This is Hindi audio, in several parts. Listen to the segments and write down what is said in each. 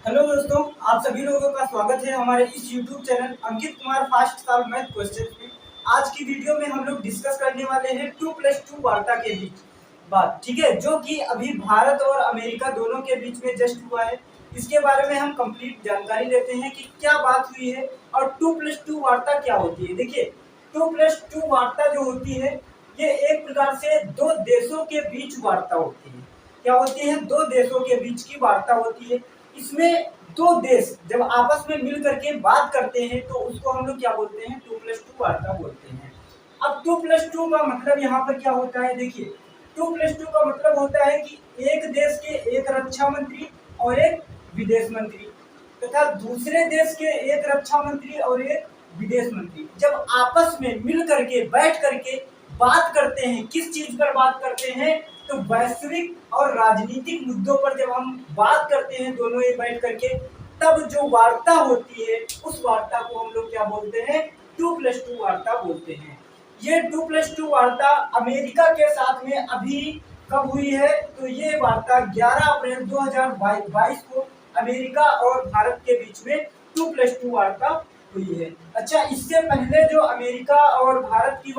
हेलो दोस्तों, आप सभी लोगों का स्वागत है हमारे इस YouTube channel Ankit Kumar fast solve math question में। आज की वीडियो में हम लोग डिस्कस करने वाले हैं 2+2 वार्ता के बीच बात, ठीक है, जो कि अभी भारत और अमेरिका दोनों के बीच में जस्ट हुआ है। इसके बारे में हम कंप्लीट जानकारी लेते हैं कि क्या बात हुई है और 2+2 वार्ता क्या होती है। देखिए, 2+2 वार्ता जो होती है ये एक प्रकार से दो देशों के बीच वार्ता होती है। क्या होती है? दो देशों के बीच की वार्ता होती है। इसमें दो देश जब आपस में मिल करके बात करते हैं तो उसको हम लोग क्या बोलते हैं? 2+2 वार्ता बोलते हैं। अब 2+2 का मतलब यहाँ पर क्या होता है? देखिए, 2+2 का मतलब होता है कि एक देश के एक रक्षा मंत्री और एक विदेश मंत्री तथा दूसरे देश के एक रक्षा मंत्री और एक विदेश मंत्री जब आपस में मिल करके बैठ करके बात करते हैं। किस चीज पर बात करते हैं? तो वैश्विक और राजनीतिक मुद्दों पर जब हम बात करते हैं दोनों ये बैठ करके, तब जो वार्ता होती है उस वार्ता को हम लोग क्या बोलते हैं? 2+2 वार्ता बोलते हैं। ये 2+2 वार्ता अमेरिका के साथ में अभी कब हुई है? तो ये वार्ता 11 अप्रैल 2022 को अमेरिका और भारत के बीच में 2+2 वार्ता हुई है। अच्छा, इससे पहले जो अमेरिका और भारत की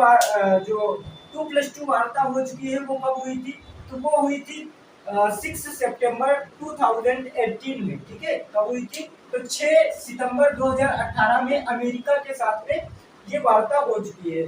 जो 2+2 वार्ता हो चुकी है वो कब हुई थी? तो वो हुई थी 6 सितंबर 2018 में, ठीक है। कब हुई थी? तो 6 सितंबर 2018 में अमेरिका के साथ में ये वार्ता हो चुकी है।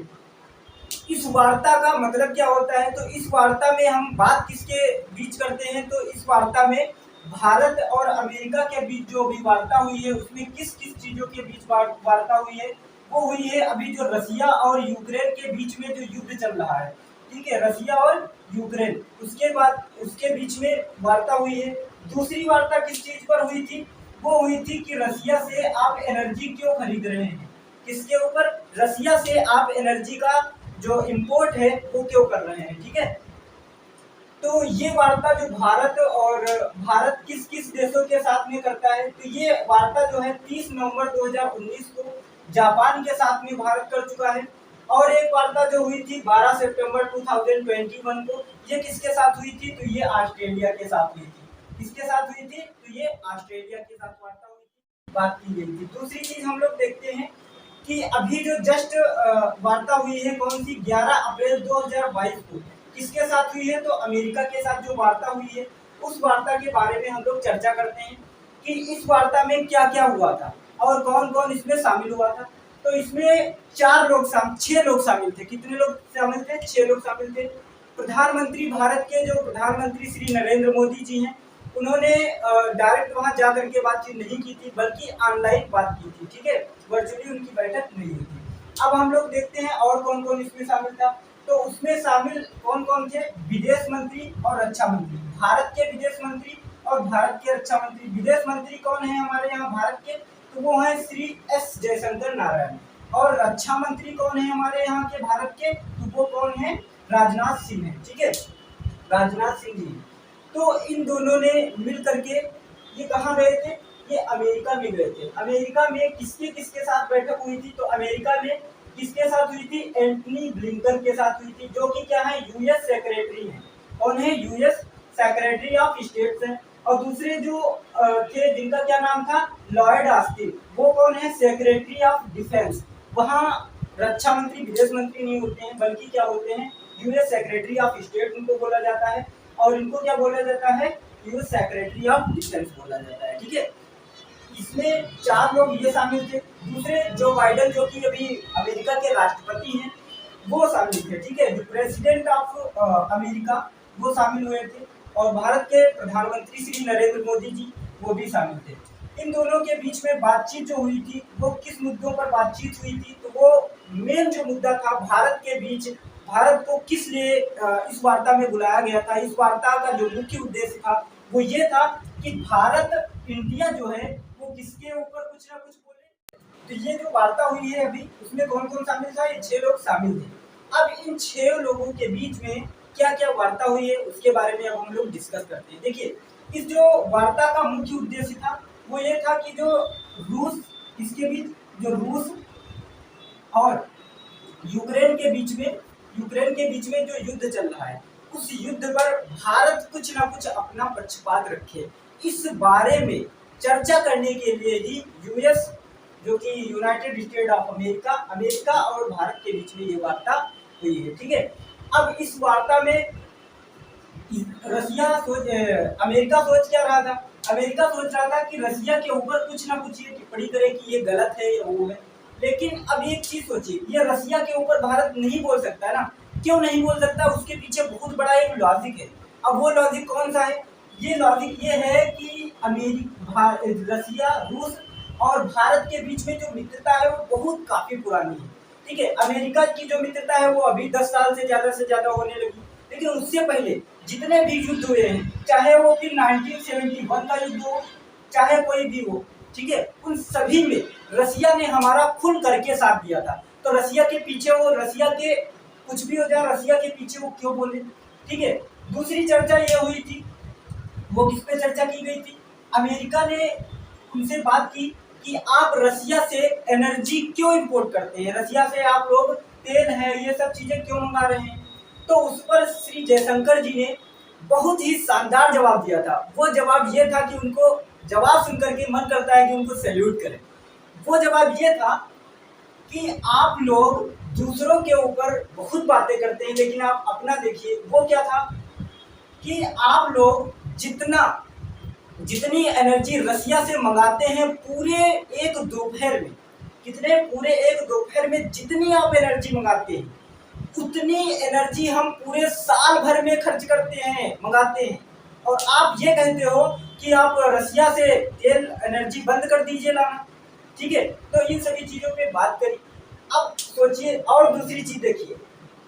इस वार्ता का मतलब क्या होता है? तो इस वार्ता में हम बात किसके बीच करते हैं? तो इस वार्ता में भारत और अमेरिका के बीच जो भी वार्ता हुई है उसमें किस किस चीजों के बीच वार्ता हुई है? वो हुई है अभी जो रसिया और यूक्रेन के बीच में जो युद्ध चल रहा है, ठीक है, रसिया और यूक्रेन, उसके बाद उसके बीच में वार्ता हुई है। दूसरी वार्ता किस चीज पर हुई थी? वो हुई थी कि रसिया से आप एनर्जी क्यों खरीद रहे हैं। किसके ऊपर? रसिया से आप एनर्जी का जो इंपोर्ट है वो क्यों कर रहे हैं, ठीक है। तो ये वार्ता जो भारत किस किस देशों के साथ में करता है? तो ये वार्ता जो है 30 नवंबर 2019 को जापान के साथ में भारत कर चुका है। और एक वार्ता जो हुई थी 12 सितंबर 2021 को, ये किसके साथ हुई थी? तो ये ऑस्ट्रेलिया के साथ हुई थी। किसके साथ हुई थी? तो ये ऑस्ट्रेलिया के साथ वार्ता हुई थी, बात की गई थी। दूसरी चीज हम लोग देखते हैं कि अभी जो जस्ट वार्ता हुई है कौन सी? 11 अप्रैल 2022 को किसके साथ हुई है? तो अमेरिका के साथ जो वार्ता हुई है उस वार्ता के बारे में हम लोग चर्चा करते हैं कि इस वार्ता में क्या क्या हुआ था और कौन कौन इसमें शामिल हुआ था। तो इसमें 6 लोग शामिल थे। कितने लोग शामिल थे? 6 लोग शामिल थे। प्रधानमंत्री, भारत के जो प्रधानमंत्री श्री नरेंद्र मोदी जी हैं, उन्होंने डायरेक्ट वहां जा करके बातचीत नहीं की थी बल्कि ऑनलाइन बात की थी, ठीक है, वर्चुअली उनकी बैठक नहीं हुई थी। अब हम लोग देखते हैं और कौन कौन इसमें शामिल था। तो उसमें शामिल कौन कौन थे? विदेश मंत्री और रक्षा मंत्री। भारत के विदेश मंत्री और भारत के रक्षा मंत्री। विदेश मंत्री कौन है हमारे यहाँ भारत के? तो वो है श्री एस जयशंकर नारायण। और रक्षा मंत्री कौन है हमारे यहाँ के भारत के? तो वो कौन है? राजनाथ सिंह है, ठीक है, राजनाथ सिंह जी। तो इन दोनों ने मिल करके ये कहाँ गए थे? ये अमेरिका में गए थे। अमेरिका में किसके किसके साथ बैठक हुई थी? तो अमेरिका में किसके साथ हुई थी? एंटनी ब्लिंकन के साथ हुई थी, जो कि क्या है? यूएस सेक्रेटरी है। कौन है? यूएस सेक्रेटरी ऑफ स्टेट्स है। और दूसरे जो थे जिनका क्या नाम था? Lloyd Austin. वो कौन है? Secretary of defence. वहाँ रक्षा मंत्री, विदेश मंत्री नहीं होते हैं बल्कि क्या होते हैं? यूएस सेक्रेटरी ऑफ स्टेट उनको बोला जाता है। और इनको क्या बोला जाता है? यूएस सेक्रेटरी ऑफ डिफेंस बोला जाता है, ठीक है। इसमें 4 लोग ये शामिल थे। दूसरे जो बाइडेन, जो कि अभी अमेरिका के राष्ट्रपति हैं, वो शामिल थे, ठीक है, जो प्रेसिडेंट ऑफ अमेरिका, वो शामिल हुए थे। और भारत के प्रधानमंत्री श्री नरेंद्र मोदी जी, वो भी शामिल थे। इन दोनों के बीच में बातचीत जो हुई थी वो किस मुद्दों पर बातचीत हुई थी? तो वो मेन जो मुद्दा था भारत के बीच, भारत को किस लिए इस वार्ता में बुलाया गया था, इस वार्ता का जो मुख्य उद्देश्य था वो ये था कि भारत, इंडिया जो है वो किसके ऊपर कुछ ना कुछ बोले। तो ये जो वार्ता हुई है अभी, उसमें कौन कौन शामिल था? ये 6 लोग शामिल थे। अब इन 6 लोगों के बीच में क्या क्या वार्ता हुई है उसके बारे में अब हम लोग डिस्कस करते हैं। देखिए, इस जो वार्ता का मुख्य उद्देश्य था वो ये था कि जो रूस, इसके बीच जो रूस और यूक्रेन के बीच में जो युद्ध चल रहा है उस युद्ध पर भारत कुछ ना कुछ अपना पक्षपात रखे, इस बारे में चर्चा करने के लिए ही यूएस जो कि United state of America, America और भारत के बीच में ये वार्ता हुई है। ठीक है, अब इस वार्ता में अमेरिका सोच क्या रहा था? अमेरिका सोच रहा था कि रसिया के ऊपर कुछ ना कुछ ये टिप्पणी करे कि ये गलत है या वो है। लेकिन अब एक चीज सोचिए, ये रसिया के ऊपर भारत नहीं बोल सकता है ना। क्यों नहीं बोल सकता? उसके पीछे बहुत बड़ा एक लॉजिक है। अब वो लॉजिक कौन सा है? ये लॉजिक ये है कि रसिया, रूस और भारत के बीच में जो मित्रता है वो बहुत काफी पुरानी है। ठीक है, अमेरिका की जो मित्रता है वो अभी 10 साल से ज्यादा होने लगी, लेकिन उससे पहले जितने भी युद्ध हुए हैं, चाहे वो फिर 1971 का युद्ध हो, चाहे कोई भी हो, ठीक है, उन सभी में रसिया ने हमारा खुल करके साथ दिया था। तो रसिया के पीछे वो, रसिया के कुछ भी हो जाए, रसिया के पीछे वो क्यों बोले? ठीक है, दूसरी चर्चा ये हुई थी, वो किस पे चर्चा की गई थी? अमेरिका ने उनसे बात की कि आप रसिया से एनर्जी क्यों इंपोर्ट करते हैं, रसिया से आप लोग तेल है ये सब चीजें क्यों मंगा रहे हैं? तो उस पर श्री जयशंकर जी ने बहुत ही शानदार जवाब दिया था। वो जवाब ये था कि उनको जवाब सुनकर के मन करता है कि उनको सैल्यूट करें। वो जवाब ये था कि आप लोग दूसरों के ऊपर बहुत बातें करते हैं, लेकिन आप अपना देखिए। वो क्या था कि आप लोग जितनी एनर्जी रसिया से मंगाते हैं पूरे एक दोपहर में, पूरे एक दोपहर में जितनी आप एनर्जी मंगाते हैं, उतनी एनर्जी हम पूरे साल भर में खर्च करते हैं, मंगाते हैं। और आप ये कहते हो कि आप रसिया से तेल एनर्जी बंद कर दीजिए लाना। ठीक है, तो इन सभी चीजों पे बात करी। अब सोचिए, और दूसरी चीज देखिए,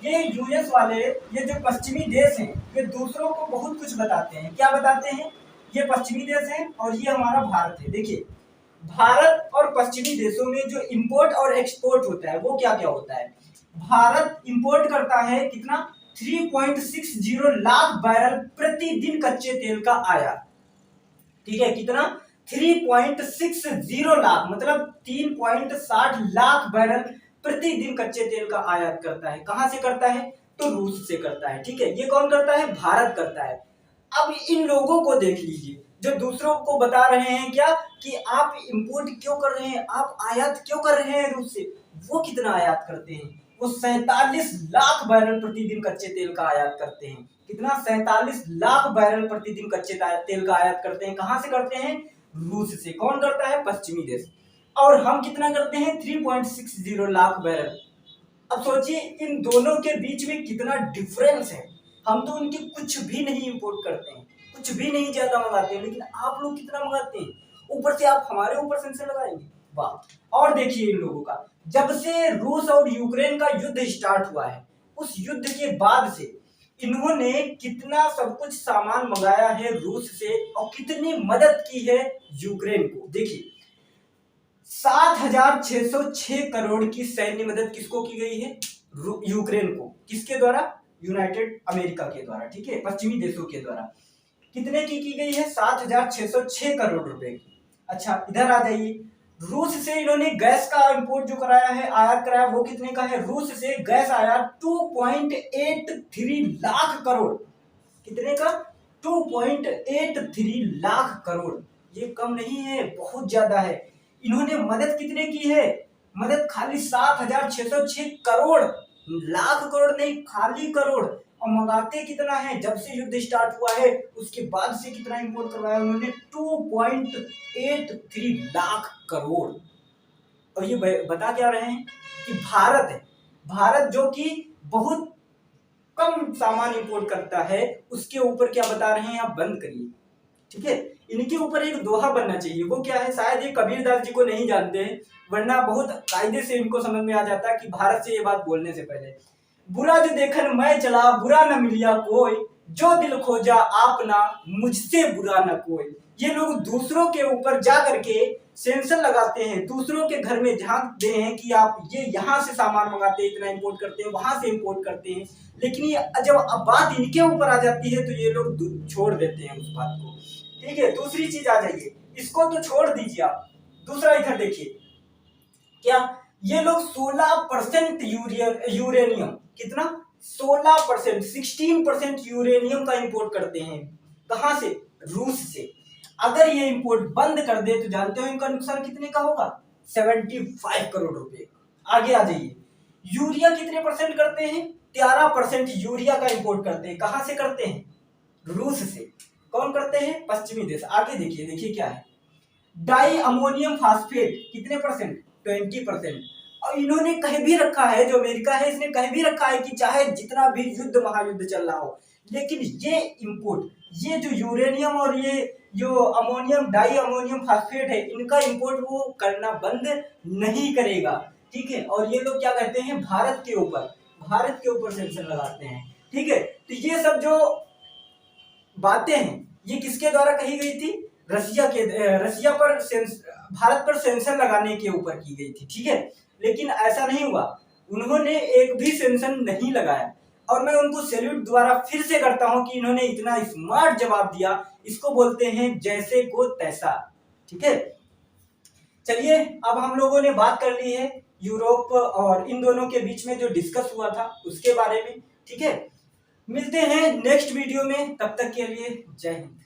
ये यूएस वाले, ये जो पश्चिमी देश हैं, ये दूसरों को बहुत कुछ बताते हैं। क्या बताते हैं? ये पश्चिमी देश हैं और ये हमारा भारत है। देखिए, भारत और पश्चिमी देशों में जो इंपोर्ट और एक्सपोर्ट होता है वो क्या क्या होता है? भारत इंपोर्ट करता है कितना? 3.60 लाख बैरल प्रतिदिन कच्चे तेल का आयात। ठीक है, कितना? 3.60 लाख, मतलब 3.60 लाख बैरल प्रतिदिन कच्चे तेल का आयात करता है। कहां से करता है? तो रूस से करता है। ठीक है, ये कौन करता है? भारत करता है। अब इन लोगों को देख लीजिए जो दूसरों को बता रहे हैं क्या कि आप इंपोर्ट क्यों कर रहे हैं, आप आयात क्यों कर रहे हैं रूस से। वो कितना आयात करते हैं? वो 47 लाख बैरल प्रतिदिन कच्चे तेल का आयात करते हैं। कितना? 47 लाख बैरल प्रतिदिन कच्चे तेल का आयात करते हैं। कहां से करते हैं? रूस से। कौन करता है? पश्चिमी देश। और हम कितना करते हैं? 3.60 लाख बैरल। अब सोचिए इन दोनों के बीच में कितना डिफरेंस है। हम तो उनके कुछ भी नहीं इंपोर्ट करते हैं, कुछ भी नहीं ज्यादा मंगाते हैं, लेकिन आप लोग कितना मंगाते हैं। ऊपर से आप हमारे ऊपर सेंसर लगाएंगे, वाह। और देखिए इन लोगों का, जब से रूस और यूक्रेन का युद्ध स्टार्ट हुआ है, उस युद्ध के बाद से इन्होंने कितना सब कुछ सामान मंगाया है रूस से और कितनी मदद की है यूक्रेन को। देखिए 7,606 करोड़ की सैन्य मदद किसको की गई है? यूक्रेन को। किसके द्वारा? यूनाइटेड अमेरिका के द्वारा। ठीक है, पश्चिमी देशों के द्वारा। कितने की गई है? 7,606 करोड़ रुपए की। अच्छा, इधर आ जाइए। रूस से इन्होंने गैस का इंपोर्ट जो कराया है, आयात कराया, वो कितने का है? रूस से गैस आया 2.83 लाख करोड़। कितने का? 2.83 लाख करोड़। ये कम नहीं है, बहुत ज्यादा है। इन्होंने मदद कितने की है? मदद खाली 7,606 करोड़, लाख करोड़ नहीं, खाली करोड़। और मंगाते कितना है? जब से युद्ध स्टार्ट हुआ है उसके बाद से कितना इंपोर्ट करवाया उन्होंने? 2.83 लाख करोड़। और ये बता क्या रहे हैं कि भारत है, भारत जो कि बहुत कम सामान इंपोर्ट करता है, उसके ऊपर क्या बता रहे हैं? आप बंद करिए। ठीक है, इनके ऊपर एक दोहा बनना चाहिए। वो क्या है? शायद ये कबीरदास जी को नहीं जानते हैं, वरना बहुत कायदे से इनको समझ में आ जाता है कि भारत से ये बात बोलने से पहले, बुरा जो देखन मैं चला, बुरा न मिलिया कोई, जो दिल खोजा आपना, मुझसे बुरा न कोई। ये लोग दूसरों के ऊपर जा करके सेंसर लगाते हैं, दूसरों के घर में झांकते हैं कि आप ये यहाँ से सामान मंगाते हैं, इतना इंपोर्ट करते हैं, वहां से इंपोर्ट करते हैं। लेकिन ये जब अब बात इनके ऊपर आ जाती है तो ये लोग छोड़ देते हैं उस बात को। ठीक है, दूसरी चीज आ जाइए, इसको तो छोड़ दीजिए आप। दूसरा इधर देखिए, क्या ये लोग 16% यूरेनियम, कितना? 16%, 16% यूरेनियम का इंपोर्ट करते हैं। कहां से? रूस से। अगर ये इंपोर्ट बंद कर दे तो जानते हो इनका नुकसान कितने का होगा? 75 करोड़ रुपए। आगे आ जाइए, यूरिया कितने परसेंट करते हैं? 13% यूरिया का इंपोर्ट करते हैं। कहां से करते हैं? रूस से। कौन करते हैं? पश्चिमी देश। आगे देखिए, देखिए क्या है, डाई अमोनियम फास्फेट कितने परसेंट? 20%। और इन्होंने कह भी रखा है, जो अमेरिका है इसने कह भी रखा है कि चाहे जितना भी युद्ध महायुद्ध चल रहा हो, लेकिन ये इंपोर्ट, ये जो यूरेनियम और ये जो अमोनियम डाई अमोनियम फास्फेट है, इनका इंपोर्ट वो करना बंद नहीं करेगा। ठीक है, और ये लोग क्या कहते हैं, भारत के ऊपर सेंक्शन लगाते हैं। ठीक है, तो ये सब जो बातें हैं ये किसके द्वारा कही गई थी? रसिया पर भारत पर सेंक्शन लगाने के ऊपर की गई थी। ठीक है, लेकिन ऐसा नहीं हुआ, उन्होंने एक भी सेंक्शन नहीं लगाया। और मैं उनको सैल्यूट द्वारा फिर से करता हूं कि इन्होंने इतना स्मार्ट जवाब दिया। इसको बोलते हैं जैसे को तैसा। ठीक है, चलिए अब हम लोगों ने बात कर ली है यूरोप और इन दोनों के बीच में जो डिस्कस हुआ था उसके बारे में। ठीक है, मिलते हैं नेक्स्ट वीडियो में, तब तक के लिए जय हिंद।